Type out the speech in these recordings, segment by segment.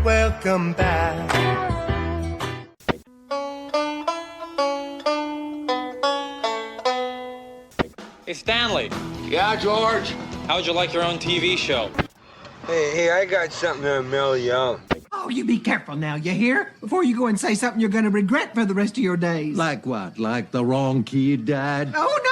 Welcome back. Hey, Stanley, Yeah, George? how'd you like your own TV show? Hey, I got something to mail you out. Oh, you be careful now, you hear? Before you go and say something you're gonna regret for the rest of your days. Like what? Like the wrong kid died? Oh, no!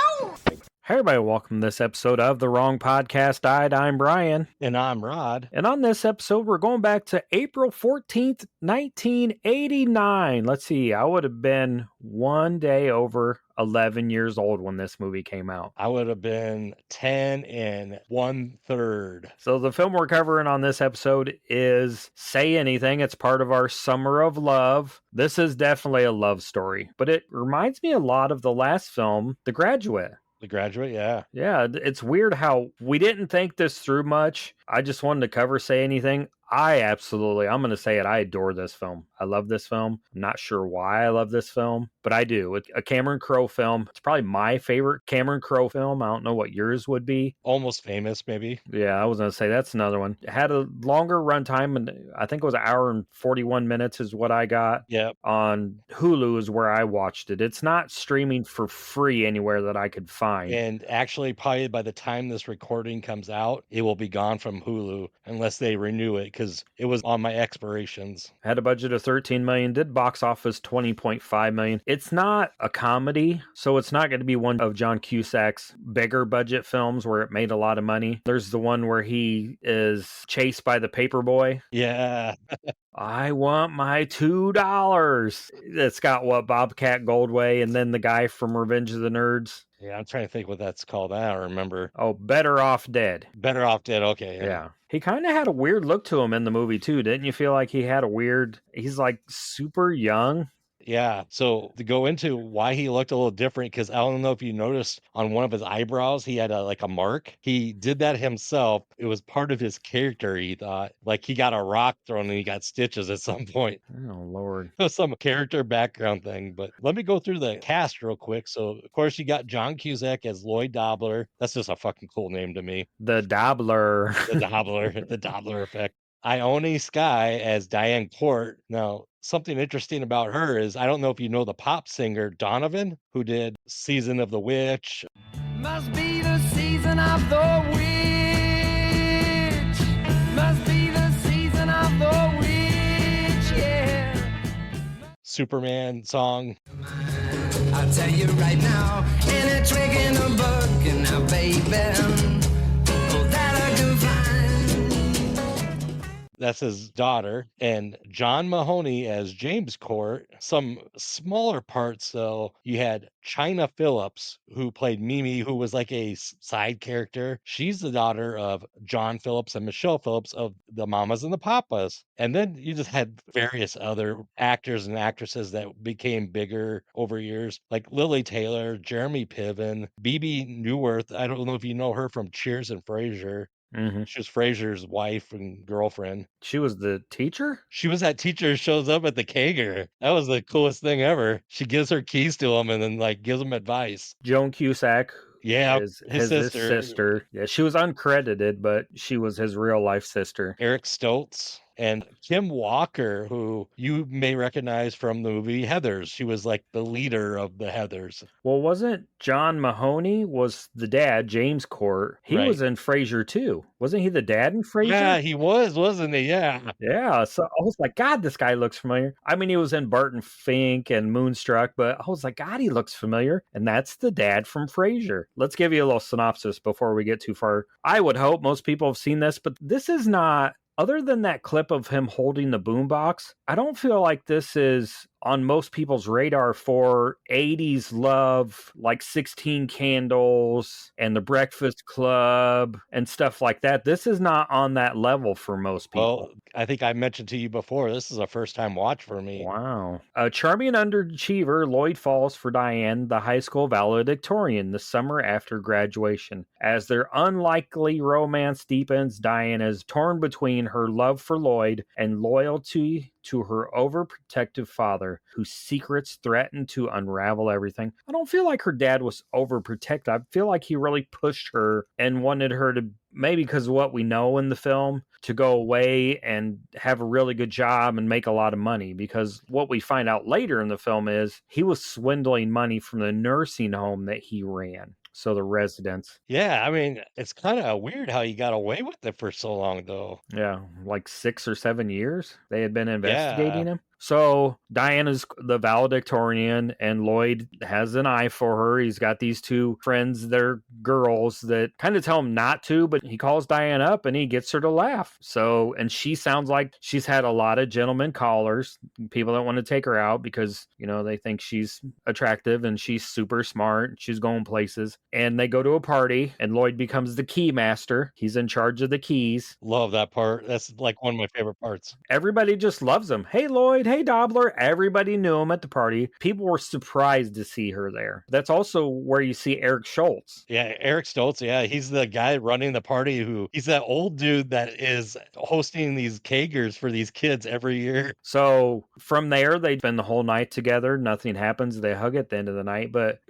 Hey everybody, welcome to this episode of The Wrong Podcast Died. I'm Brian. And I'm Rod. And on this episode, we're going back to April 14th, 1989. Let's see, I would have been one day over 11 years old when this movie came out. I would have been 10 and 1/3. So the film we're covering on this episode is Say Anything. It's part of our Summer of Love. This is definitely a love story, but it reminds me a lot of the last film, The Graduate. The Graduate, yeah. Yeah, it's weird how we didn't think this through much. I just wanted to cover Say Anything. I'm going to say it, I adore this film. I love this film. I'm not sure why I love this film, but I do. It's a Cameron Crowe film. It's probably my favorite Cameron Crowe film. I don't know what yours would be. Almost Famous, maybe. Yeah, I was going to say that's another one. It had a longer runtime, and I think it was an hour and 41 minutes is what I got. Yep. On Hulu is where I watched it. It's not streaming for free anywhere that I could find. And actually, probably by the time this recording comes out, it will be gone from Hulu unless they renew it, because it was on my expirations. Had a budget of $13 million, did box office $20.5 million. It's not a comedy, so it's not going to be one of John Cusack's bigger budget films where it made a lot of money. There's the one where he is chased by the paper boy. Yeah. I want my $2. It's got Bobcat Goldthwait and then the guy from Revenge of the Nerds. Yeah, I'm trying to think what that's called. I don't remember. Oh, Better Off Dead. Better Off Dead, okay. Yeah. He kind of had a weird look to him in the movie, too. Didn't you feel like he had he's like super young? Yeah. So to go into why he looked a little different, because I don't know if you noticed on one of his eyebrows, he had a mark. He did that himself. It was part of his character, he thought. Like he got a rock thrown and he got stitches at some point. Oh, Lord. Some character background thing. But let me go through the cast real quick. So, of course, you got John Cusack as Lloyd Dobler. That's just a fucking cool name to me. The Dobler. The Dobler. The Dobler effect. Ione Skye as Diane Court. Now, something interesting about her is I don't know if you know the pop singer Donovan, who did Season of the Witch. Must be the season of the witch. Must be the season of the witch, yeah. Superman song. I'll tell you right now, in a twig in a bug, and now, baby, oh, that I can find. That's his daughter. And John Mahoney as James Court. Some smaller parts, though, you had China Phillips, who played Mimi, who was like a side character. She's the daughter of John Phillips and Michelle Phillips of the Mamas and the Papas. And then you just had various other actors and actresses that became bigger over years, like Lily Taylor, Jeremy Piven, Bebe Neuwirth. I don't know if you know her from Cheers and Frasier. Mm-hmm. She was Frasier's wife and girlfriend. She was the teacher? She was that teacher who shows up at the Kager. That was the coolest thing ever. She gives her keys to him and then gives him advice. Joan Cusack. Yeah, his sister. sister. Yeah, she was uncredited, but she was his real life sister. Eric Stoltz. And Kim Walker, who you may recognize from the movie Heathers. She was like the leader of the Heathers. Well, wasn't John Mahoney was the dad, James Court? He was in Frasier too. Wasn't he the dad in Frasier? Yeah, he was, wasn't he? Yeah. Yeah. So I was like, God, this guy looks familiar. I mean, he was in Barton Fink and Moonstruck, but I was like, God, he looks familiar. And that's the dad from Frasier. Let's give you a little synopsis before we get too far. I would hope most people have seen this, but this is not. Other than that clip of him holding the boombox, I don't feel like this is on most people's radar for 80s love, like 16 Candles and The Breakfast Club and stuff like that. This is not on that level for most people. Well, I think I mentioned to you before, this is a first-time watch for me. Wow. A charming underachiever, Lloyd falls for Diane, the high school valedictorian, the summer after graduation. As their unlikely romance deepens, Diane is torn between her love for Lloyd and loyalty to her overprotective father, whose secrets threaten to unravel everything. I don't feel like her dad was overprotective. I feel like he really pushed her and wanted her to maybe because of what we know in the film, to go away and have a really good job and make a lot of money. Because what we find out later in the film is he was swindling money from the nursing home that he ran. So the residents. Yeah, I mean, it's kind of weird how he got away with it for so long, though. Yeah, like 6 or 7 years they had been Yeah. investigating him. So Diana's the valedictorian, and Lloyd has an eye for her. He's got these two friends, they're girls that kind of tell him not to, but he calls Diana up and he gets her to laugh. So, and she sounds like she's had a lot of gentlemen callers. People don't want to take her out because, you know, they think she's attractive and she's super smart. She's going places. And they go to a party and Lloyd becomes the key master. He's in charge of the keys. Love that part. That's like one of my favorite parts. Everybody just loves him. Hey, Lloyd. Hey, Dobler. Everybody knew him at the party. People were surprised to see her there. That's also where you see Eric Schultz. Yeah, Eric Stoltz. Yeah, he's the guy running the party he's that old dude that is hosting these kegers for these kids every year. So from there, they spend the whole night together. Nothing happens. They hug at the end of the night. But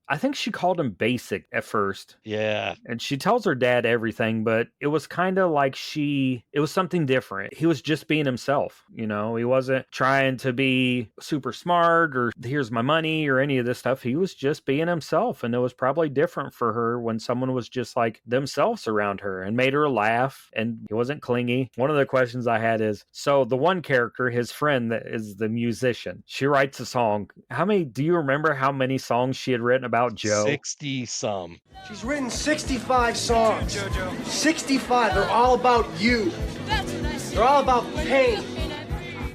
I think she called him basic at first. Yeah. And she tells her dad everything, but it was kind of like it was something different. He was just being himself. You know, he wasn't trying to be super smart or here's my money or any of this stuff. He was just being himself. And it was probably different for her when someone was just like themselves around her and made her laugh and he wasn't clingy. One of the questions I had is, so the one character, his friend that is the musician, she writes a song. Do you remember how many songs she had written about Joe? 60 some. She's written 65 songs. 65. They're all about you. They're all about pain.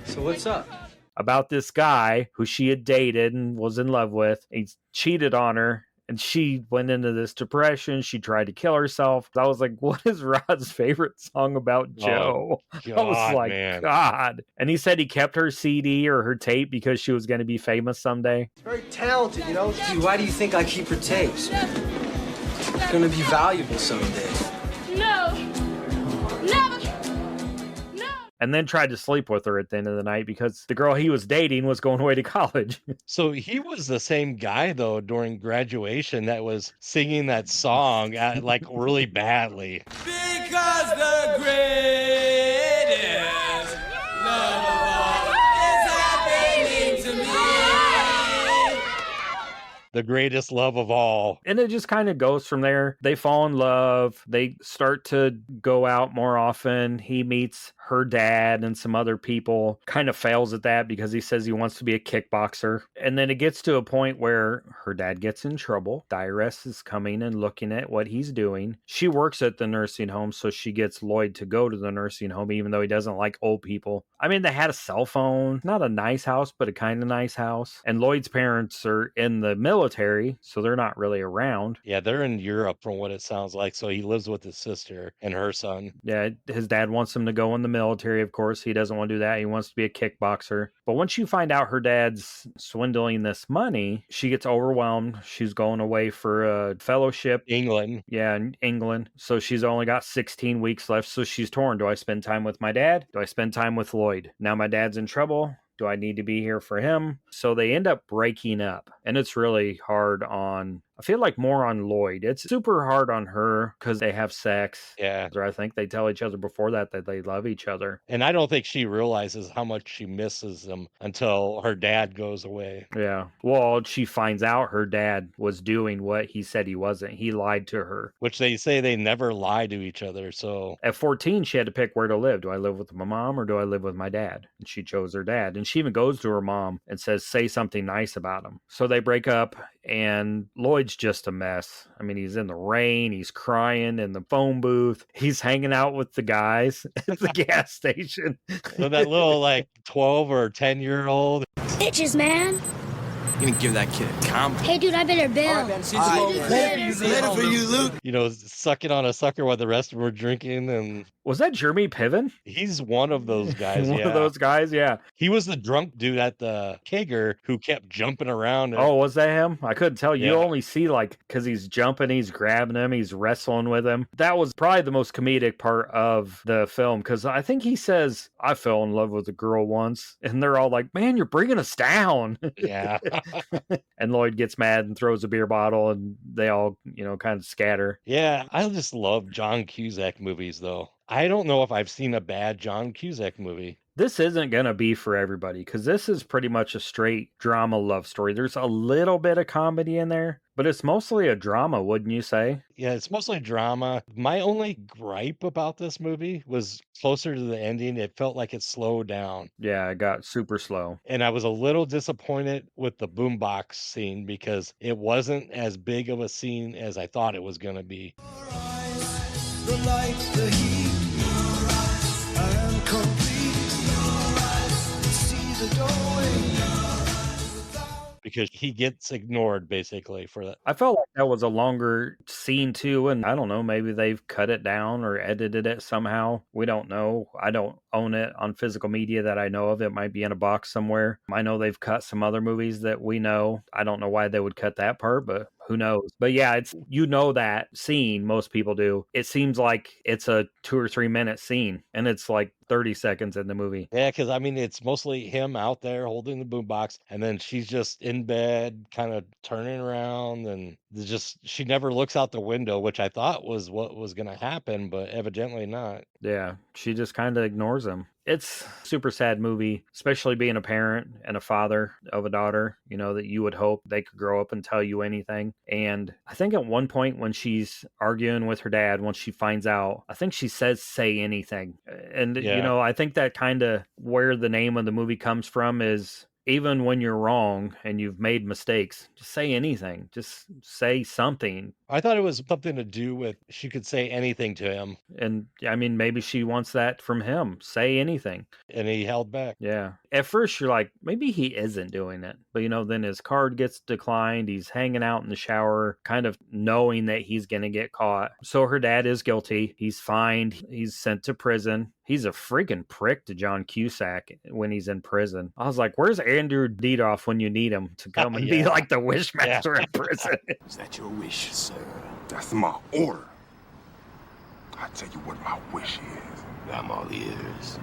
So what's up? About this guy who she had dated and was in love with. He cheated on her. And she went into this depression. She tried to kill herself. I was like, what is Rod's favorite song about Joe? God, I was like, man. God. And he said he kept her CD or her tape because she was going to be famous someday. She's very talented, you know? Gee, why do you think I keep her tapes? It's gonna be valuable someday. No. Never. And then tried to sleep with her at the end of the night because the girl he was dating was going away to college. So he was the same guy, though, during graduation that was singing that song like really badly. Because the greatest love of all is happening to me. The greatest love of all. And it just kind of goes from there. They fall in love. They start to go out more often. He meets her dad and some other people, kind of fails at that because he says he wants to be a kickboxer. And then it gets to a point where her dad gets in trouble. The IRS is coming and looking at what he's doing. She works at the nursing home, so she gets Lloyd to go to the nursing home, even though he doesn't like old people. I mean, they had a cell phone, not a nice house, but a kind of nice house. And Lloyd's parents are in the military, so they're not really around. Yeah, they're in Europe from what it sounds like. So he lives with his sister and her son. Yeah, his dad wants him to go in the military, of course. He doesn't want to do that. He wants to be a kickboxer. But once you find out her dad's swindling this money, she gets overwhelmed. She's going away for a fellowship. England. Yeah, in England. So she's only got 16 weeks left. So she's torn. Do I spend time with my dad? Do I spend time with Lloyd? Now my dad's in trouble. Do I need to be here for him? So they end up breaking up. And it's really hard I feel like more on Lloyd. It's super hard on her because they have sex. Yeah. Or I think they tell each other before that they love each other. And I don't think she realizes how much she misses him until her dad goes away. Yeah. Well, she finds out her dad was doing what he said he wasn't. He lied to her. Which they say they never lie to each other. So at 14, she had to pick where to live. Do I live with my mom or do I live with my dad? And she chose her dad. And she even goes to her mom and says, say something nice about him. So they break up and Lloyd's just a mess. I mean, he's in the rain. He's crying in the phone booth. He's hanging out with the guys at the gas station. So that little like 12 or 10-year-old. Bitches, man. You're gonna give that kid a comp. Hey, dude, I better bail. Later for you, Luke. You know, sucking on a sucker while the rest of them were drinking. And Was that Jeremy Piven? He's one of those guys, One of yeah. those guys, yeah. He was the drunk dude at the kegger who kept jumping around. Oh, was that him? I couldn't tell. You Yeah. only see like because he's jumping, he's grabbing him, he's wrestling with him. That was probably the most comedic part of the film because I think he says, "I fell in love with a girl once," and they're all like, "Man, you're bringing us down." Yeah. And Lloyd gets mad and throws a beer bottle, and they all, kind of scatter. Yeah, I just love John Cusack movies, though. I don't know if I've seen a bad John Cusack movie. This isn't going to be for everybody because this is pretty much a straight drama love story. There's a little bit of comedy in there, but it's mostly a drama, wouldn't you say? Yeah, it's mostly drama. My only gripe about this movie was closer to the ending. It felt like it slowed down. Yeah, it got super slow. And I was a little disappointed with the boombox scene because it wasn't as big of a scene as I thought it was going to be. The light, the heat, I am complete. See the doorway. Because he gets ignored basically for that. I felt like that was a longer scene too, and I don't know, maybe they've cut it down or edited it somehow. We don't know. I don't own it on physical media that I know of. It might be in a box somewhere. I know they've cut some other movies that we know. I don't know why they would cut that part, but who knows? But yeah, it's that scene, most people do. It seems like it's a 2 or 3 minute scene, and it's like 30 seconds in the movie. Yeah, because I mean, it's mostly him out there holding the boombox, and then she's just in bed, kind of turning around, and she never looks out the window, which I thought was what was going to happen, but evidently not. Yeah, she just kind of ignores him. It's a super sad movie, especially being a parent and a father of a daughter, that you would hope they could grow up and tell you anything. And I think at one point when she's arguing with her dad, once she finds out, I think she says, "Say anything." And, Yeah. I think that kind of where the name of the movie comes from is, even when you're wrong and you've made mistakes, just say anything. Just say something. I thought it was something to do with she could say anything to him, And I mean, maybe she wants that from him. Say anything. and he held back. Yeah. At first, you're like, maybe he isn't doing it. But, then his card gets declined. He's hanging out in the shower, kind of knowing that he's going to get caught. So her dad is guilty. He's fined. He's sent to prison. He's a freaking prick to John Cusack when he's in prison. I was like, where's Andrew Diethoff when you need him to come and be Yeah. like the wishmaster in prison? Is that your wish, sir? That's my order. I tell you what my wish is. I'm all ears.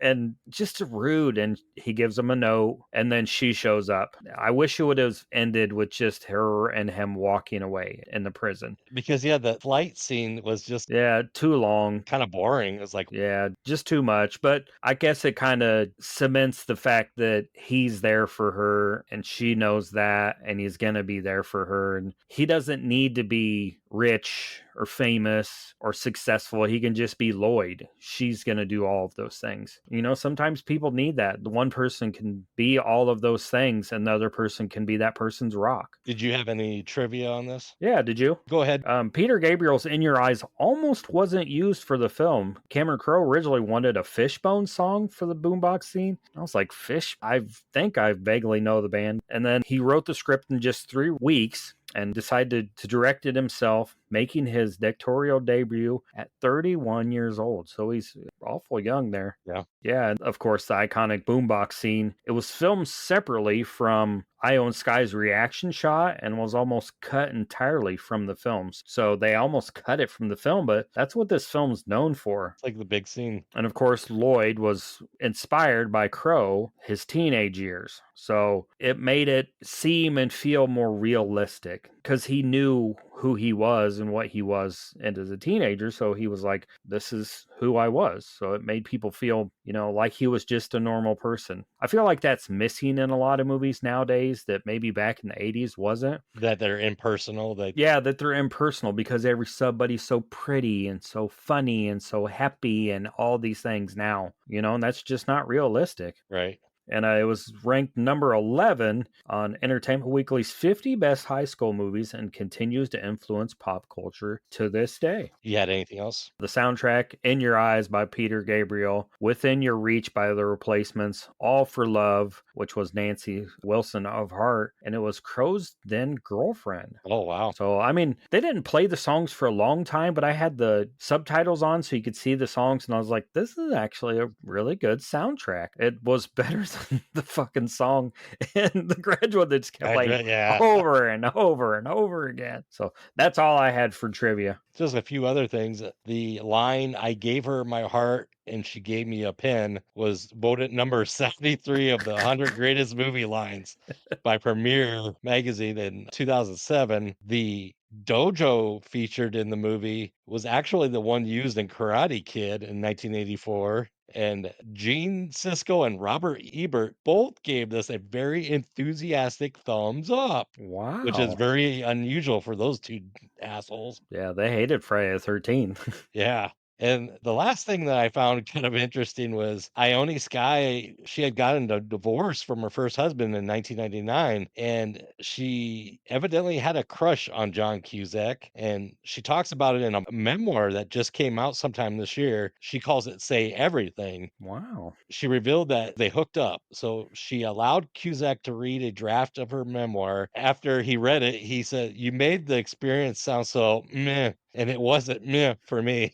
And just rude. And he gives him a note, and then she shows up. I wish it would have ended with just her and him walking away in the prison. Because the flight scene was just Yeah, too long. kind of boring. It was like, Yeah, just too much. But I guess it kind of cements the fact that he's there for her and she knows that, and he's going to be there for her. And he doesn't need to be rich or famous or successful. He can just be Lloyd. She's going to do all of those things. Sometimes people need that. The one person can be all of those things, and the other person can be that person's rock. did you have any trivia on this? Yeah, did you? Go ahead. Peter Gabriel's "In Your Eyes" almost wasn't used for the film. Cameron Crowe originally wanted a Fishbone song for the boombox scene. I was like, Fish? I think I vaguely know the band. And then he wrote the script in just 3 weeks and decided to direct it himself, making his directorial debut at 31 years old. So he's awful young there. Yeah. Yeah, and of course, the iconic boombox scene. It was filmed separately from Ione Skye's reaction shot and was almost cut entirely from the films. So they almost cut it from the film, but that's what this film's known for. It's like the big scene. And of course, Lloyd was inspired by Crowe his teenage years. So it made it seem and feel more realistic because he knew who he was and what he was and as a teenager. So he was like, this is who I was. So it made people feel, like he was just a normal person. I feel like that's missing in a lot of movies nowadays that maybe back in the 80s wasn't. That they're impersonal. Yeah, that they're impersonal because somebody's so pretty and so funny and so happy and all these things now, and that's just not realistic. Right. And it was ranked number 11 on Entertainment Weekly's 50 best high school movies and continues to influence pop culture to this day. You had anything else? The soundtrack, In Your Eyes by Peter Gabriel, Within Your Reach by The Replacements, All for Love, which was Nancy Wilson of Heart, and it was Crow's then girlfriend. Oh, wow. So, I mean, they didn't play the songs for a long time, but I had the subtitles on so you could see the songs, and I was like, this is actually a really good soundtrack. It was better than the fucking song in The Graduate that just kept playing over and over and over again. So that's all I had for trivia. Just a few other things. The line, I gave her my heart and she gave me a pen, was voted number 73 of the 100 greatest movie lines by Premiere Magazine in 2007. The dojo featured in the movie was actually the one used in Karate Kid in 1984. And Gene Siskel and Robert Ebert both gave this a very enthusiastic thumbs up. Wow. Which is very unusual for those two assholes. Yeah, they hated Friday the 13th. Yeah. And the last thing that I found kind of interesting was Ione Skye. She had gotten a divorce from her first husband in 1999, and she evidently had a crush on John Cusack. And she talks about it in a memoir that just came out sometime this year. She calls it Say Everything. Wow. She revealed that they hooked up. So she allowed Cusack to read a draft of her memoir. After he read it, he said, "You made the experience sound so meh." And it wasn't meh for me.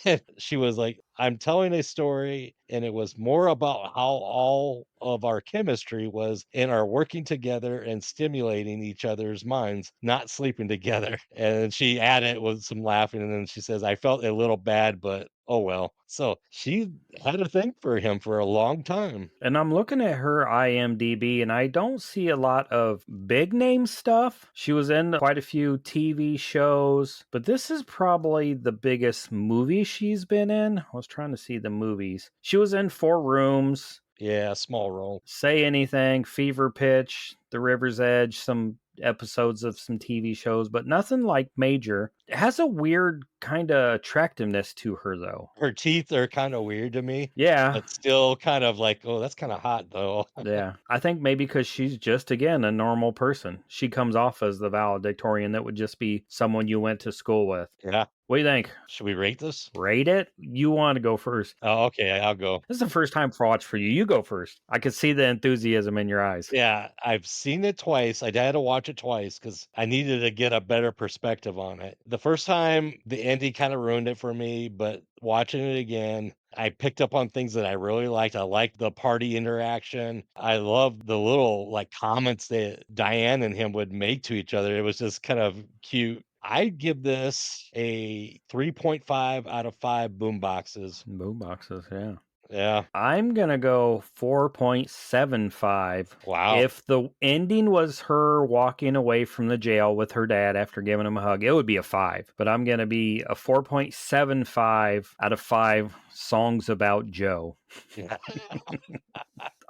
And she was like, I'm telling a story, and it was more about how all of our chemistry was in our working together and stimulating each other's minds, not sleeping together. And she added with some laughing, and then she says, I felt a little bad, but oh well. So she had a thing for him for a long time. And I'm looking at her IMDb, and I don't see a lot of big name stuff. She was in quite a few TV shows, but this is probably the biggest movie she's been in. I was trying to see the movies. She was in 4 Rooms. Yeah, small role. Say Anything, Fever Pitch, The River's Edge, some episodes of some TV shows, but nothing like major. It has a weird kind of attractiveness to her, though. Her teeth are kind of weird to me. Yeah. But still kind of like, oh, that's kind of hot, though. Yeah. I think maybe because she's just, again, a normal person. She comes off as the valedictorian that would just be someone you went to school with. Yeah. What do you think? Should we rate this? Rate it? You want to go first. Oh, okay. I'll go. This is the first time for watch for you. You go first. I could see the enthusiasm in your eyes. Yeah, I've seen it twice. I had to watch it twice because I needed to get a better perspective on it. The first time, the ending kind of ruined it for me, but watching it again, I picked up on things that I really liked. I liked the party interaction. I loved the little like comments that Diane and him would make to each other. It was just kind of cute. I'd give this a 3.5 out of 5 boomboxes. Boomboxes, yeah. Yeah. I'm going to go 4.75. Wow. If the ending was her walking away from the jail with her dad after giving him a hug, it would be a 5. But I'm going to be a 4.75 out of 5 songs about Joe.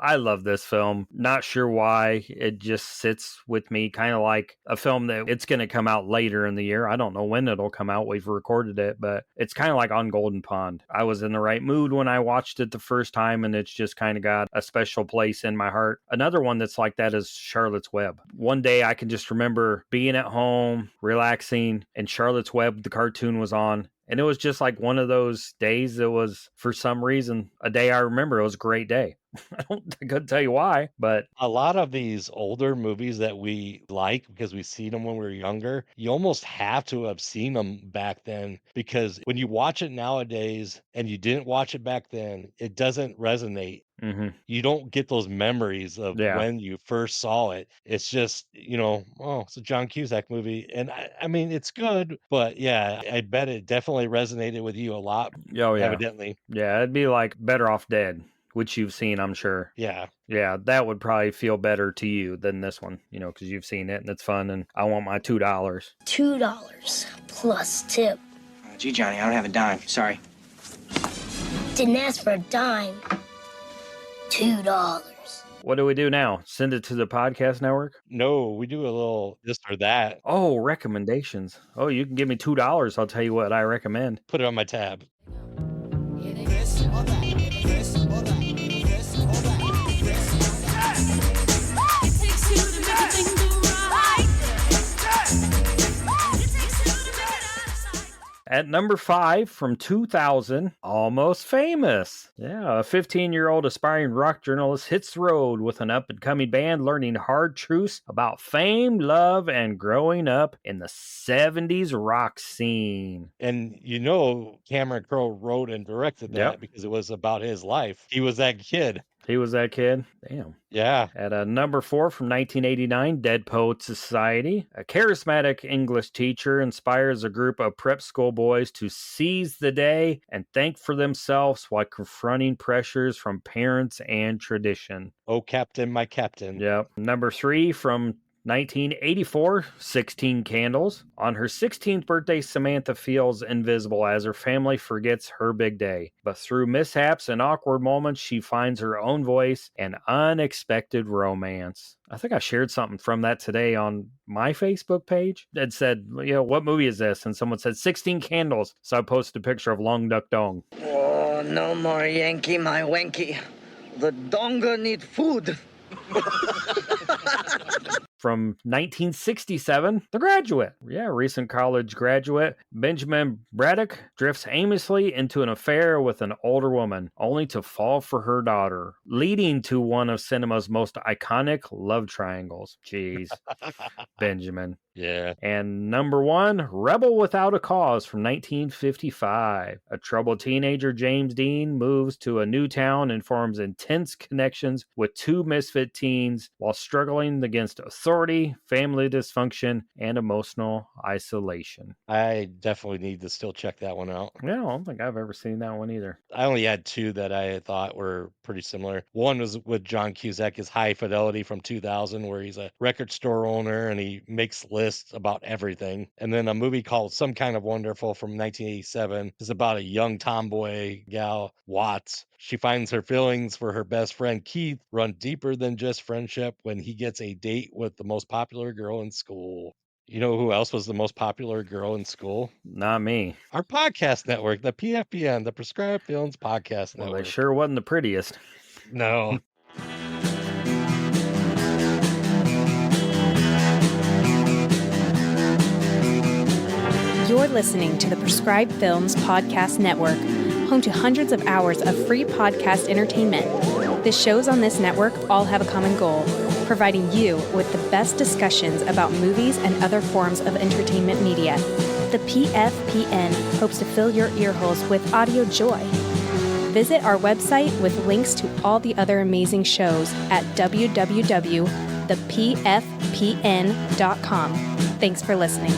I love this film. Not sure why. It just sits with me kind of like a film that it's going to come out later in the year. I don't know when it'll come out. We've recorded it, but it's kind of like On Golden Pond. I was in the right mood when I watched it the first time, and it's just kind of got a special place in my heart. Another one that's like that is Charlotte's Web. One day I can just remember being at home, relaxing, and Charlotte's Web, the cartoon, was on. And it was just like one of those days that was, for some reason, a day I remember. It was a great day. I couldn't tell you why, but a lot of these older movies that we like because we seen them when we were younger, you almost have to have seen them back then, because when you watch it nowadays and you didn't watch it back then, it doesn't resonate. Mm-hmm. You don't get those memories of when you first saw it. It's just, oh, it's a John Cusack movie. And I mean, it's good, but yeah, I bet it definitely resonated with you a lot. Oh, yeah. Evidently. Yeah, it'd be like Better Off Dead, which you've seen, I'm sure. Yeah. Yeah, that would probably feel better to you than this one, because you've seen it and it's fun, and I want my $2. $2 plus tip. Gee, Johnny, I don't have a dime. Sorry. Didn't ask for a dime. $2. What do we do now? Send it to the podcast network? No, we do a little this or that. Oh, recommendations. Oh, you can give me $2. I'll tell you what I recommend. Put it on my tab. At number 5 from 2000, Almost Famous. Yeah, a 15-year-old aspiring rock journalist hits the road with an up-and-coming band, learning hard truths about fame, love, and growing up in the 70s rock scene. And Cameron Crowe wrote and directed that because it was about his life. He was that kid. He was that kid? Damn. Yeah. At number 4 from 1989, Dead Poets Society. A charismatic English teacher inspires a group of prep school boys to seize the day and think for themselves while confronting pressures from parents and tradition. Oh, Captain, my Captain. Yep. Number 3 from 1984, 16 Candles. On her 16th birthday, Samantha feels invisible as her family forgets her big day. But through mishaps and awkward moments, she finds her own voice and unexpected romance. I think I shared something from that today on my Facebook page. It said, what movie is this? And someone said 16 Candles. So I posted a picture of Long Duck Dong. Oh, no more Yankee, my wanky. The donga need food. From 1967, The Graduate. Yeah, recent college graduate Benjamin Braddock drifts aimlessly into an affair with an older woman, only to fall for her daughter, leading to one of cinema's most iconic love triangles. Jeez, Benjamin. Yeah. And number 1, Rebel Without a Cause from 1955. A troubled teenager, James Dean, moves to a new town and forms intense connections with 2 misfit teens while struggling against authority, family dysfunction, and emotional isolation. I definitely need to still check that one out. Yeah, I don't think I've ever seen that one either. I only had 2 that I thought were pretty similar. One was with John Cusack, his High Fidelity from 2000, where he's a record store owner and he makes lists about everything. And then a movie called Some Kind of Wonderful from 1987 is about a young tomboy gal, Watts. She finds her feelings for her best friend Keith run deeper than just friendship when he gets a date with the most popular girl in school. You know who else was the most popular girl in school? Not me. Our podcast network, the PFPN, the Prescribed Films Podcast Network. Well, they sure wasn't the prettiest. No. You're listening to the Prescribed Films Podcast Network, home to hundreds of hours of free podcast entertainment. The shows on this network all have a common goal, providing you with the best discussions about movies and other forms of entertainment media. The PFPN hopes to fill your earholes with audio joy. Visit our website with links to all the other amazing shows at www.thepfpn.com. Thanks for listening.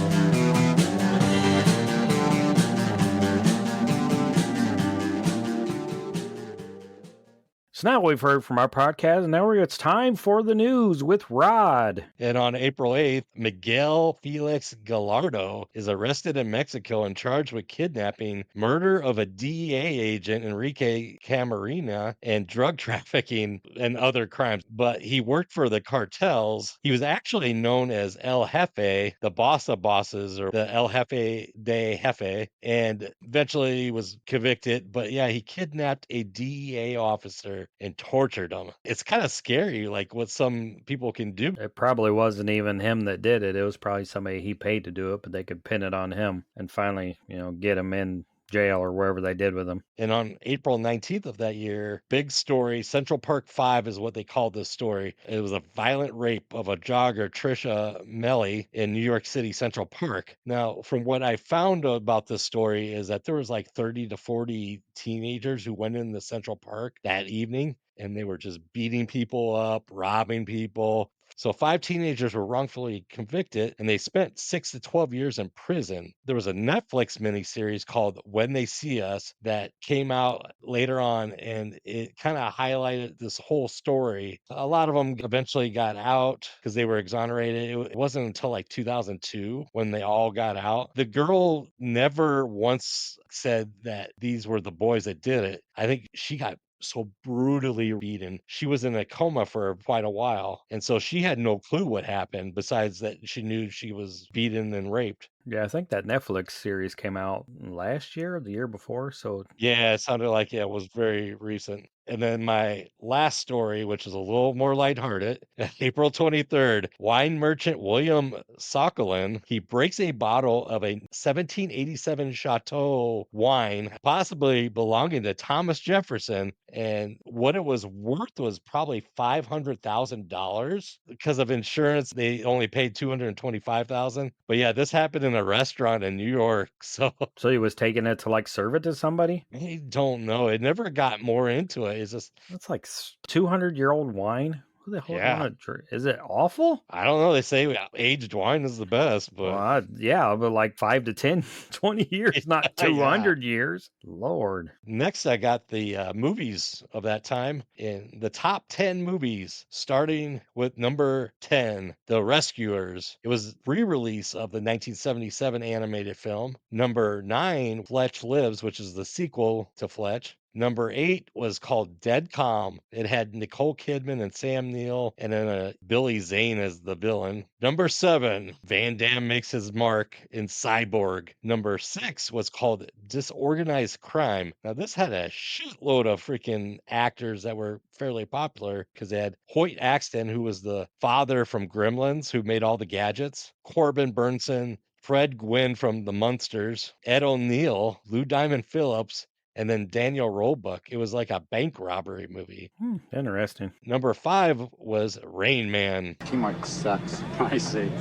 So now we've heard from our podcast, and now it's time for the news with Rod. And on April 8th, Miguel Felix Gallardo is arrested in Mexico and charged with kidnapping, murder of a DEA agent, Enrique Camarena, and drug trafficking and other crimes. But he worked for the cartels. He was actually known as El Jefe, the boss of bosses, or the El Jefe de Jefe, and eventually was convicted. But yeah, he kidnapped a DEA officer and tortured him. It's kind of scary, like what some people can do. It probably wasn't even him that did it. It was probably somebody he paid to do it, but they could pin it on him and finally, get him in jail or wherever they did with him. And on April 19th of that year, big story, Central Park 5 is what they called this story. It was a violent rape of a jogger, Trisha Melly, in New York City Central Park. Now, from what I found about this story is that there was like 30 to 40 teenagers who went in the Central Park that evening, and they were just beating people up, robbing people. So 5 teenagers were wrongfully convicted, and they spent 6 to 12 years in prison. There was a Netflix miniseries called When They See Us that came out later on, and it kind of highlighted this whole story. A lot of them eventually got out because they were exonerated. It wasn't until like 2002 when they all got out. The girl never once said that these were the boys that did it. I think she got so brutally beaten. She was in a coma for quite a while. And so she had no clue what happened besides that she knew she was beaten and raped. Yeah, I think that Netflix series came out last year or the year before. So yeah, it sounded like it was very recent. And then my last story, which is a little more lighthearted, April 23rd, wine merchant William Sokolin, he breaks a bottle of a 1787 Chateau wine, possibly belonging to Thomas Jefferson. And what it was worth was probably $500,000. Because of insurance, they only paid $225,000. But yeah, this happened in a restaurant in New York. So he was taking it to like serve it to somebody? I don't know. It never got more into it. It's just That's like 200-year-old wine. Who the hell wanna drink? Is it awful? I don't know. They say aged wine is the best, but Well, yeah, but like 5 to 10, 20 years, not 200 years. Lord. Next, I got the movies of that time in the top 10 movies, starting with number 10, The Rescuers. It was re-release of the 1977 animated film. Number 9, Fletch Lives, which is the sequel to Fletch. Number 8 was called Dead Calm. It had Nicole Kidman and Sam Neill, and then Billy Zane as the villain. Number 7, Van Damme makes his mark in Cyborg. Number 6 was called Disorganized Crime. Now, this had a shitload of freaking actors that were fairly popular because they had Hoyt Axton, who was the father from Gremlins, who made all the gadgets, Corbin Burnson, Fred Gwynn from the Munsters, Ed O'Neill, Lou Diamond Phillips, and then Daniel Roebuck. It was like a bank robbery movie. Interesting. Number 5 was Rain Man. Teamwork sucks. I see.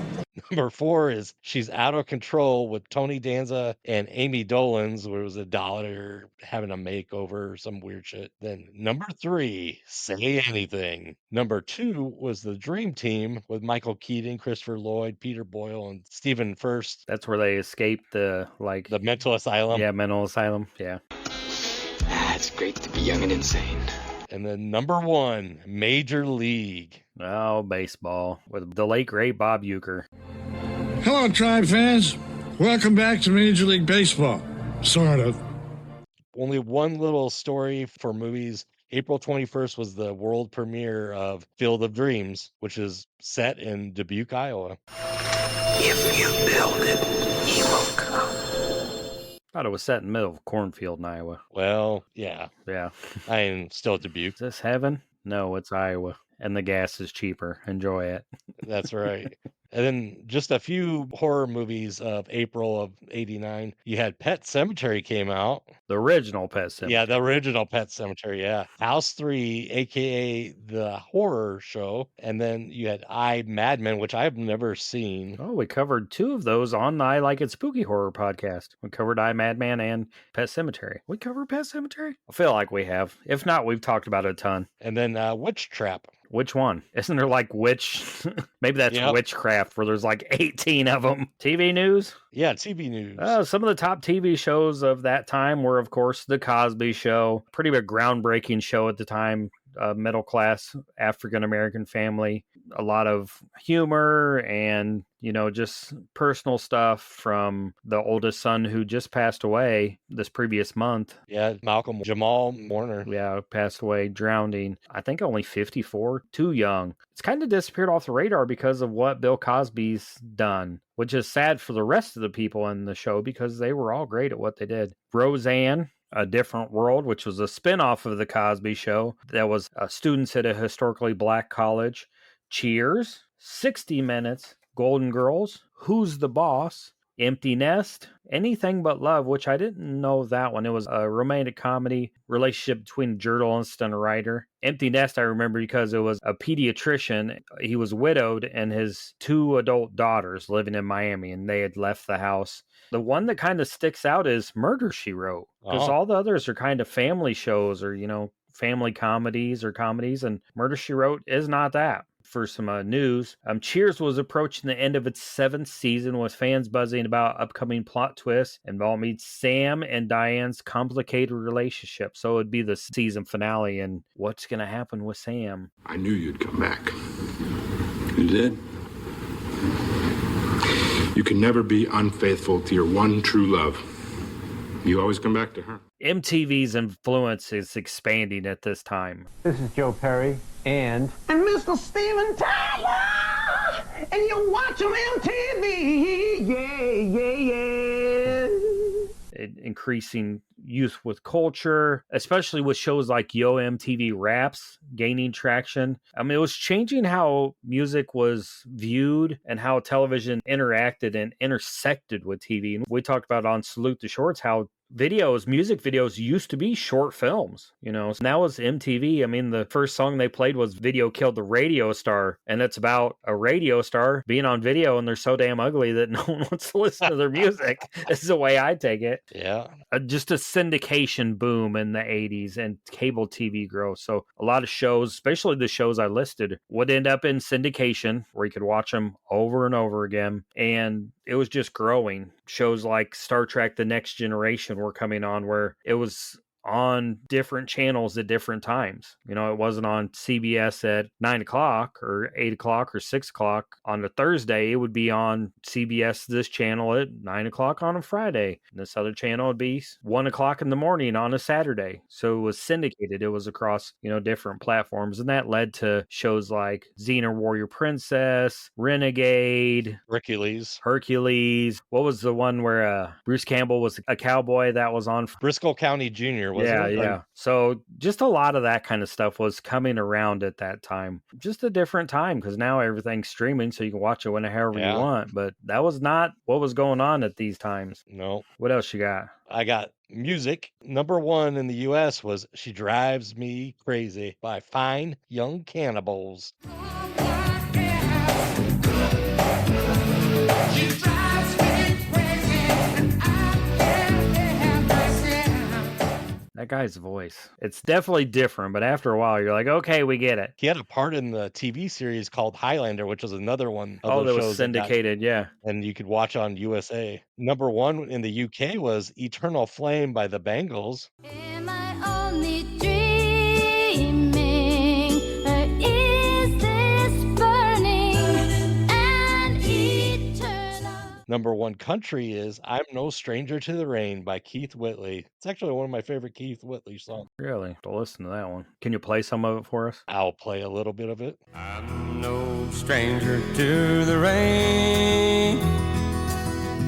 Number 4 is She's Out of Control with Tony Danza and Amy Dolenz, where it was a dollar having a makeover or some weird shit. Then number 3, Say Anything. Number 2 was The Dream Team with Michael Keaton, Christopher Lloyd, Peter Boyle, and Stephen Furst. That's where they escaped the mental asylum. Yeah, mental asylum. Yeah. It's great to be young and insane. And then number 1, Major League. Oh, baseball with the late great Bob Uecker. Hello, Tribe fans. Welcome back to Major League Baseball. Sort of. Only one little story for movies. April 21st was the world premiere of Field of Dreams, which is set in Dubuque, Iowa. If you build it, he will come. Thought it was set in the middle of a cornfield in Iowa. Well, yeah. Yeah. I am still at Dubuque. Is this heaven? No, it's Iowa. And the gas is cheaper. Enjoy it. That's right. And then just a few horror movies of April of '89. You had Pet Sematary came out. The original Pet Sematary. Yeah, the original Pet Sematary, yeah. House 3, a.k.a. the horror show. And then you had I, Madman, which I've never seen. Oh, we covered 2 of those on the I Like It Spooky Horror podcast. We covered I, Madman and Pet Sematary. We covered Pet Sematary? I feel like we have. If not, we've talked about it a ton. And then Witch Trap. Which one? Isn't there like witch? Maybe that's witchcraft where there's like 18 of them. TV news? Yeah, TV news. Some of the top TV shows of that time were, of course, The Cosby Show. Pretty big groundbreaking show at the time. Middle class African-American family. A lot of humor and, just personal stuff from the oldest son who just passed away this previous month. Yeah, Malcolm Jamal Warner. Yeah, passed away drowning. I think only 54, too young. It's kind of disappeared off the radar because of what Bill Cosby's done, which is sad for the rest of the people in the show because they were all great at what they did. Roseanne, A Different World, which was a spinoff of The Cosby Show that was students at a historically black college. Cheers, 60 Minutes, Golden Girls, Who's the Boss, Empty Nest, Anything But Love, which I didn't know that one. It was a romantic comedy relationship between a journalist and a writer. Empty Nest, I remember because it was a pediatrician. He was widowed and his 2 adult daughters living in Miami, and they had left the house. The one that kind of sticks out is Murder, She Wrote, because all the others are kind of family shows or, family comedies or comedies, and Murder, She Wrote is not that. For some news, Cheers was approaching the end of its 7th season with fans buzzing about upcoming plot twists involving Sam and Diane's complicated relationship. So it'd be the season finale and what's going to happen with Sam. I knew you'd come back. You did? You can never be unfaithful to your one true love. You always come back to her. MTV's influence is expanding at this time. This is Joe Perry and Mr. Steven Tyler, and you're watching MTV, yeah. increasing youth with culture, especially with shows like Yo MTV Raps gaining traction. I mean, it was changing how music was viewed and how television interacted and intersected with TV. And we talked about on Salute the Shorts how music videos used to be short films, So now it's MTV. I mean, the first song they played was Video Killed the Radio Star, and it's about a radio star being on video, and they're so damn ugly that no one wants to listen to their music. This is the way I take it. Yeah. Just a syndication boom in the 80s and cable TV growth. So a lot of shows, especially the shows I listed, would end up in syndication where you could watch them over and over again. And it was just growing. Shows like Star Trek The Next Generation were coming on where it was on different channels at different times. It wasn't on CBS at 9 o'clock or 8 o'clock or 6 o'clock on a Thursday. It would be on CBS, this channel, at 9 o'clock on a Friday. And this other channel would be 1 o'clock in the morning on a Saturday. So it was syndicated. It was across, different platforms. And that led to shows like Xena Warrior Princess, Renegade, Hercules. What was the one where Bruce Campbell was a cowboy that was on? Briscoe County Jr. Yeah. So just a lot of that kind of stuff was coming around at that time. Just a different time because now everything's streaming, so you can watch it whenever you want. But that was not what was going on at these times. No. What else you got? I got music. Number 1 in the U.S. was She Drives Me Crazy by Fine Young Cannibals. That guy's voice. It's definitely different, but after a while, you're like, okay, we get it. He had a part in the TV series called Highlander, which was another one of that those was shows syndicated, yeah. And you could watch on USA. Number 1 in the UK was Eternal Flame by the Bangles. Am I only dreaming, or is this burning and eternal? Number 1 country is I'm No Stranger to the Rain by Keith Whitley. It's actually one of my favorite Keith Whitley songs. Really? Don't listen to that one. Can you play some of it for us? I'll play a little bit of it. I'm no stranger to the rain.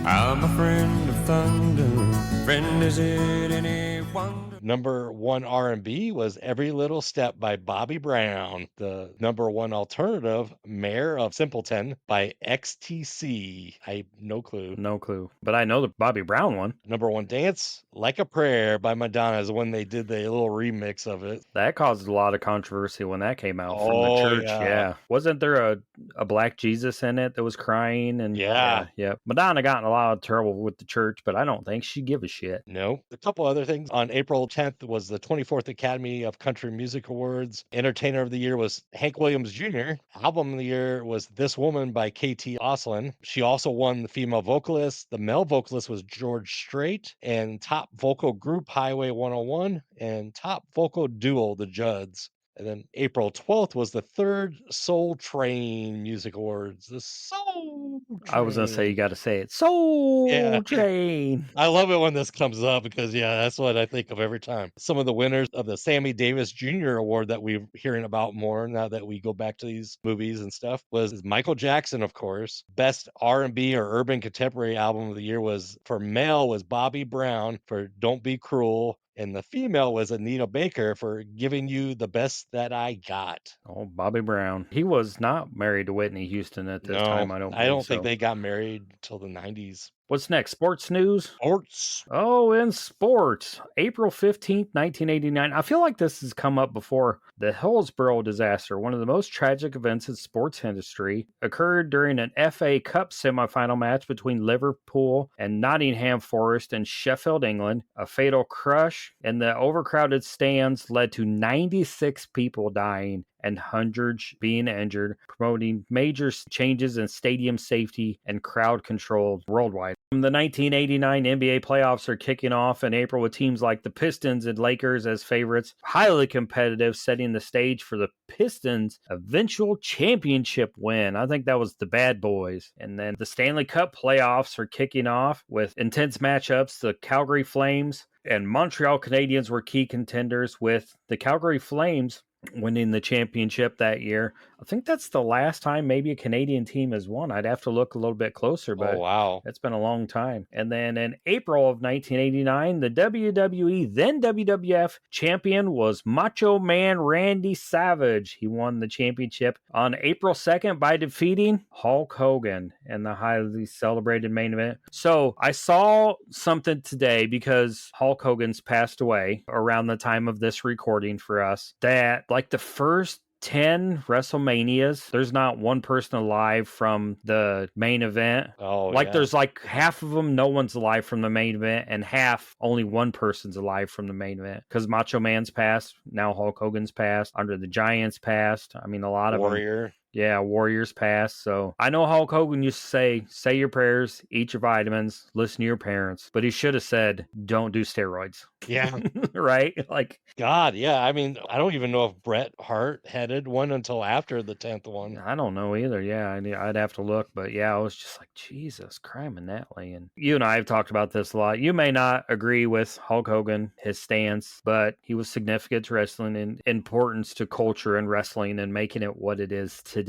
I'm a friend of thunder. Friend, is it any wonder? Number 1 R&B was Every Little Step by Bobby Brown. The number 1 alternative, Mayor of Simpleton by XTC. I have no clue. No clue. But I know the Bobby Brown one. Number 1 Dance Like a Prayer by Madonna is when they did the little remix of it. That caused a lot of controversy when that came out from the church. Yeah. Wasn't there a black Jesus in it that was crying? And yeah. Madonna got in a lot of trouble with the church, but I don't think she'd give a shit. No. A couple other things. On April 10th was the 24th Academy of Country Music Awards. Entertainer of the Year was Hank Williams Jr. Album of the Year was This Woman by KT Oslin. She also won the female vocalist. The male vocalist was George Strait. And top vocal group, Highway 101. And top vocal duo, the Judds. And then April 12th was the 3rd Soul Train Music Awards. The Soul Train. I was going to say, you got to say it. Soul Train. I love it when this comes up because, that's what I think of every time. Some of the winners of the Sammy Davis Jr. Award that we're hearing about more now that we go back to these movies and stuff was Michael Jackson, of course. Best R&B or Urban Contemporary Album of the Year was, for male, was Bobby Brown for Don't Be Cruel. And the female was Anita Baker for Giving You the Best That I Got. Oh, Bobby Brown. He was not married to Whitney Houston at this time, I don't think they got married until the 90s. What's next? Sports news? Sports. Oh, in sports. April 15th, 1989. I feel like this has come up before. The Hillsborough disaster, one of the most tragic events in sports industry, occurred during an FA Cup semifinal match between Liverpool and Nottingham Forest in Sheffield, England. A fatal crush in the overcrowded stands led to 96 people dying and hundreds being injured, promoting major changes in stadium safety and crowd control worldwide. The 1989 NBA playoffs are kicking off in April with teams like the Pistons and Lakers as favorites. Highly competitive, setting the stage for the Pistons' eventual championship win. I think that was the Bad Boys. And then the Stanley Cup playoffs are kicking off with intense matchups. The Calgary Flames and Montreal Canadiens were key contenders, with the Calgary Flames winning the championship that year. I think that's the last time maybe a Canadian team has won. I'd have to look a little bit closer, but wow. It's been a long time. And then in April of 1989, the WWE, then WWF champion was Macho Man Randy Savage. He won the championship on April 2nd by defeating Hulk Hogan in the highly celebrated main event. So I saw something today because Hulk Hogan's passed away around the time of this recording for us, that like the first 10 WrestleManias, there's not one person alive from the main event. Oh, like yeah. there's like half of them, no one's alive from the main event, and half only one person's alive from the main event. Because Macho Man's passed, now Hulk Hogan's passed, Andre the Giant's passed. I mean, a lot of them. Warrior. Yeah, Warriors passed. So I know Hulk Hogan used to say your prayers, eat your vitamins, listen to your parents. But he should have said, don't do steroids. Yeah. Right? Like, God, yeah. I mean, I don't even know if Bret Hart headed one until after the 10th one. I don't know either. Yeah, I'd have to look. But yeah, I was just like, Jesus, criminally. And you and I have talked about this a lot. You may not agree with Hulk Hogan, his stance, but he was significant to wrestling and importance to culture and wrestling and making it what it is today.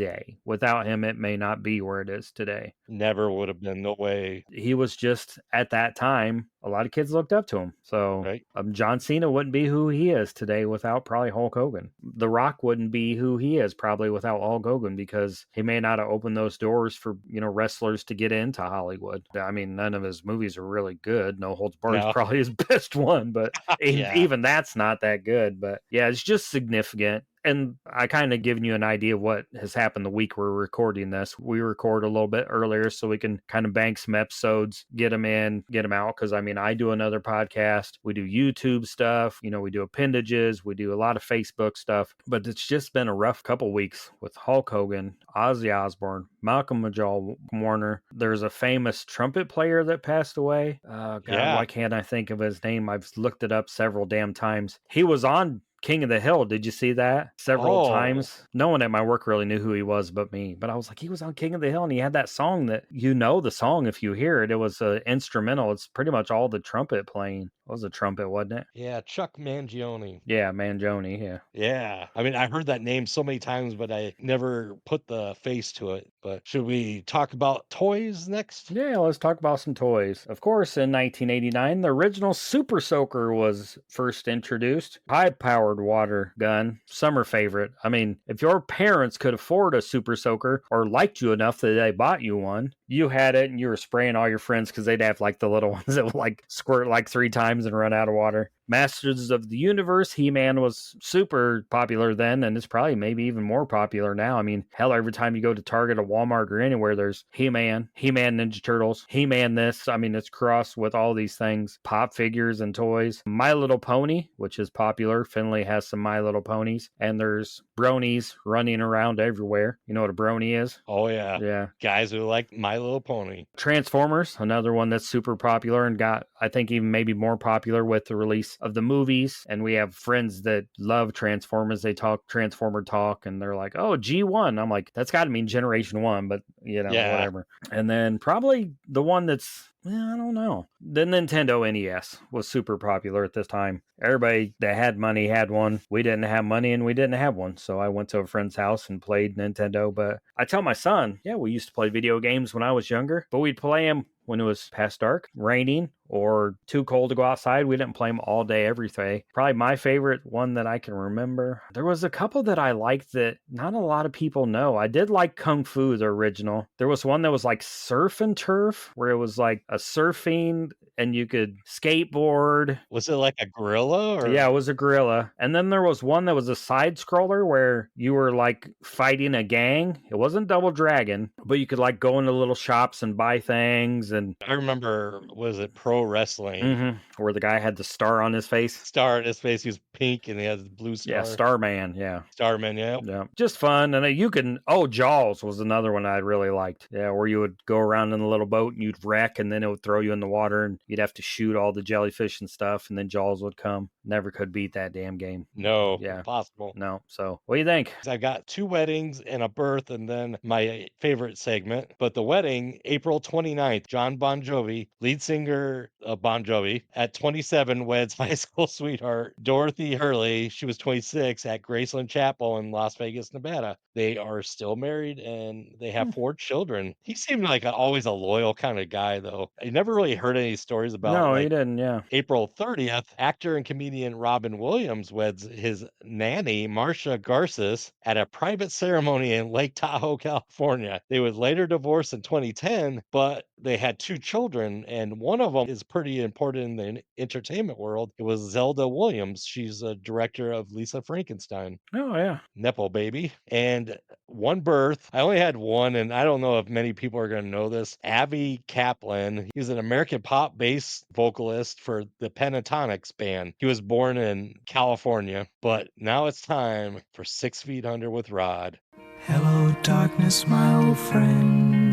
Without him, it may not be where it is today. Never would have been, no way. He was just, at that time, a lot of kids looked up to him. So Right. John Cena wouldn't be who he is today without probably Hulk Hogan. The Rock wouldn't be who he is probably without Hulk Hogan, because he may not have opened those doors for, wrestlers to get into Hollywood. I mean, none of his movies are really good. No Holds Barred is probably his best one, but Yeah. even that's not that good. But yeah, it's just significant. And I kind of given you an idea of what has happened the week we're recording this. We record a little bit earlier so we can kind of bank some episodes, get them in, get them out. Because, I mean, I do another podcast. We do YouTube stuff. We do appendages. We do a lot of Facebook stuff. But it's just been a rough couple weeks with Hulk Hogan, Ozzy Osbourne, Malcolm Majal Warner. There's a famous trumpet player that passed away. God, Yeah. why can't I think of his name? I've looked it up several damn times. He was on King of the Hill. Did you see that? Several times. No one at my work really knew who he was but me. But I was like, he was on King of the Hill, and he had that song that the song if you hear it. It was an instrumental. It's pretty much all the trumpet playing. It was a trumpet, wasn't it? Yeah, Chuck Mangione. Yeah, Mangione, yeah. Yeah. I mean, I heard that name so many times, but I never put the face to it. But should we talk about toys next? Yeah, let's talk about some toys. Of course, in 1989, the original Super Soaker was first introduced. High-powered water gun, summer favorite. I mean, if your parents could afford a Super Soaker or liked you enough that they bought you one, you had it and you were spraying all your friends because they'd have like the little ones that would like squirt like 3 times and run out of water. Masters of the Universe, He-Man was super popular then, and it's probably maybe even more popular now. I mean, hell, every time you go to Target or Walmart or anywhere, there's He-Man, He-Man Ninja Turtles, He-Man this. I mean, it's crossed with all these things, pop figures and toys. My Little Pony, which is popular. Finley has some My Little Ponies, and there's bronies running around everywhere. You know what a brony is? Oh, yeah. Yeah. Guys who like My Little Pony. Transformers, another one that's super popular and got, I think, even maybe more popular with the release of the movies. And we have friends that love Transformers. They talk Transformer talk, and they're like, oh, G1. I'm like, that's got to mean Generation 1, but whatever. And then probably the one that's, I don't know. The Nintendo NES was super popular at this time. Everybody that had money had one. We didn't have money and we didn't have one. So I went to a friend's house and played Nintendo. But I tell my son, yeah, we used to play video games when I was younger, but we'd play them when it was past dark, raining, or too cold to go outside. We didn't play them all day, every day. Probably my favorite one that I can remember. There was a couple that I liked that not a lot of people know. I did like Kung Fu, the original. There was one that was like Surf and Turf, where it was like a surfing and you could skateboard. Was it like a gorilla? Or? Yeah, it was a gorilla. And then there was one that was a side scroller where you were like fighting a gang. It wasn't Double Dragon, but you could like go into little shops and buy things. And I remember, was it Pro Wrestling? Where the guy had the star on his face. Star on his face. He was pink and he had the blue star. Yeah, Starman. Yeah. Starman, yeah. Yeah. Just fun. And you can, Jaws was another one I really liked. Yeah, where you would go around in a little boat and you'd wreck and then it would throw you in the water and you'd have to shoot all the jellyfish and stuff, and then Jaws would come. Never could beat that damn game. No, Yeah. impossible. No. So what do you think? I've got 2 weddings and a birth, and then my favorite segment. But the wedding, April 29th, John Bon Jovi, lead singer of Bon Jovi, at 27 weds high school sweetheart Dorothy Hurley. She was 26 at Graceland Chapel in Las Vegas, Nevada. They are still married and they have 4 children. He seemed like always a loyal kind of guy, though. I never really heard any stories about No, he didn't. Yeah. April 30th, actor and comedian Robin Williams weds his nanny, Marcia Garces, at a private ceremony in Lake Tahoe, California. They would later divorce in 2010, but they had 2 children, and one of them is pretty important in the entertainment world. It was Zelda Williams. She's a director of Lisa Frankenstein. Oh, yeah. Nepo baby. And one birth. I only had one, and I don't know if many people are going to know this. Avi Kaplan. He was an American pop bass vocalist for the Pentatonics band. He was born in California, but now it's time for 6 Feet Under with Rod. Hello, darkness, my old friend.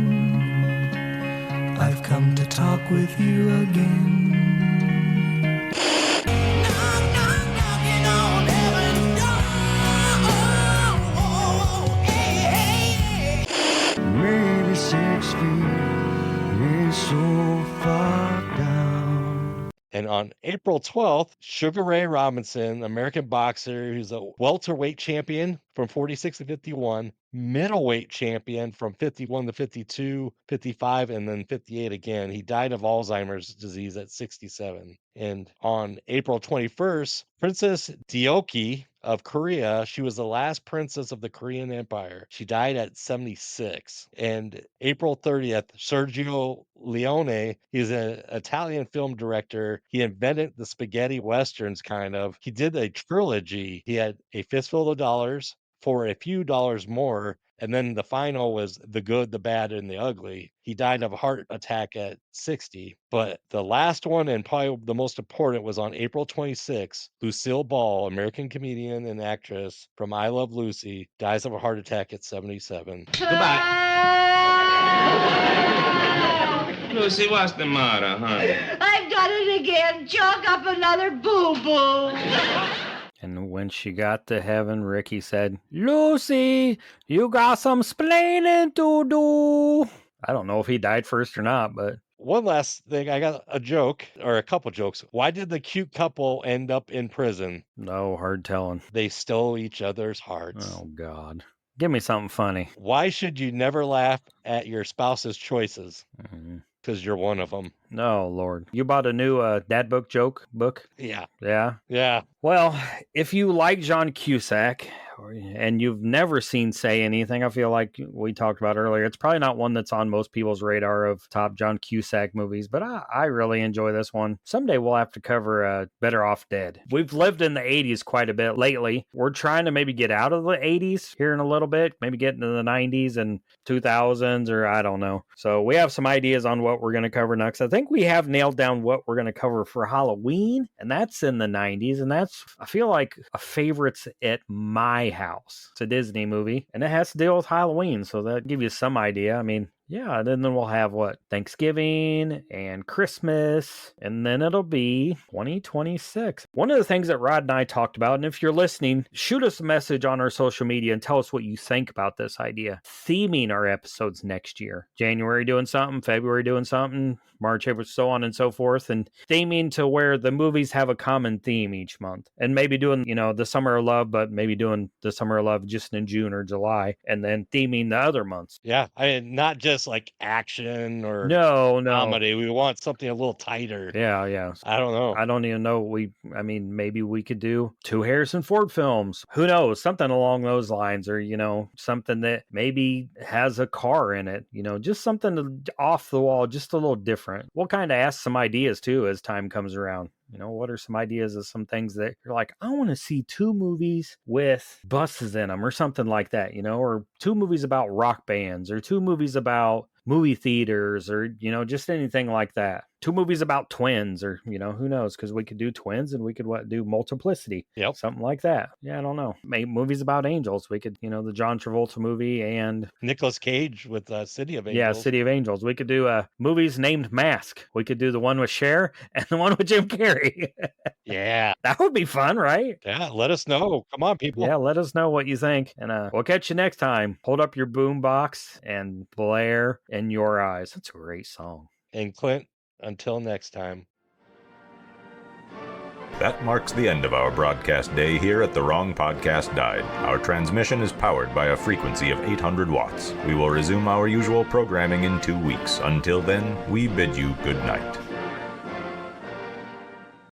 I've come to talk with you again. Maybe 6 feet is so far down. And on April 12th, Sugar Ray Robinson, American boxer who's a welterweight champion from 46 to 51, middleweight champion from 51 to 52, 55, and then 58 again. He died of Alzheimer's disease at 67. And on April 21st, Princess Deoki of Korea, she was the last princess of the Korean Empire. She died at 76. And April 30th, Sergio Leone, he's an Italian film director. He invented the spaghetti westerns, kind of. He did a trilogy. He had A Fistful of Dollars, For a Few Dollars More, and then the final was The Good, the Bad, and the Ugly. He died of a heart attack at 60. But the last one, and probably the most important, was on April 26. Lucille Ball, American comedian and actress from I Love Lucy, dies of a heart attack at 77. Goodbye. Lucy, what's the matter, honey? I've done it again. Chalk up another boo-boo. And when she got to heaven, Ricky said, Lucy, you got some splaining to do. I don't know if he died first or not, but... One last thing, I got a joke, or a couple jokes. Why did the cute couple end up in prison? No, hard telling. They stole each other's hearts. Oh, God. Give me something funny. Why should you never laugh at your spouse's choices? Because you're one of them. No, Lord. You bought a new dad book joke book? Yeah. Yeah? Yeah. Well, if you like John Cusack and you've never seen Say Anything, I feel like we talked about earlier, it's probably not one that's on most people's radar of top John Cusack movies, but I really enjoy this one. Someday we'll have to cover Better Off Dead. We've lived in the 80s quite a bit lately. We're trying to maybe get out of the 80s here in a little bit, maybe get into the 90s and 2000s, or I don't know. So we have some ideas on what we're going to cover next. I think we have nailed down what we're going to cover for Halloween, and that's in the 90s, and that's, I feel like, a favorites at my house. It's a Disney movie, and it has to deal with Halloween, so that give you some idea. I mean, yeah, and then we'll have Thanksgiving and Christmas, and then it'll be 2026. One of the things that Rod and I talked about, and if you're listening, shoot us a message on our social media and tell us what you think about this idea. Theming our episodes next year. January doing something, February doing something, March, April, so on and so forth, and theming to where the movies have a common theme each month. And maybe doing, the Summer of Love, but maybe doing the Summer of Love just in June or July, and then theming the other months. Yeah, I mean, not just like action or no comedy. We want something a little tighter. Yeah. I don't know. I don't even know. Maybe we could do 2 Harrison Ford films. Who knows? Something along those lines, or, something that maybe has a car in it, just something off the wall, just a little different. We'll kind of ask some ideas too as time comes around. What are some ideas of some things that you're like, I want to see 2 movies with buses in them or something like that, or 2 movies about rock bands or 2 movies about movie theaters or, just anything like that. 2 movies about twins, or, who knows? Because we could do twins and we could do multiplicity. Yep. Something like that. Yeah, I don't know. Maybe movies about angels. We could, the John Travolta movie and Nicolas Cage with City of Angels. Yeah, City of Angels. We could do movies named Mask. We could do the one with Cher and the one with Jim Carrey. Yeah. That would be fun, right? Yeah, let us know. Come on, people. Yeah, let us know what you think. And we'll catch you next time. Hold up your boom box and blare in your eyes. That's a great song. And Clint, until next time. That marks the end of our broadcast day here at The Wrong Podcast Died. Our transmission is powered by a frequency of 800 watts. We will resume our usual programming in 2 weeks. Until then, we bid you good night.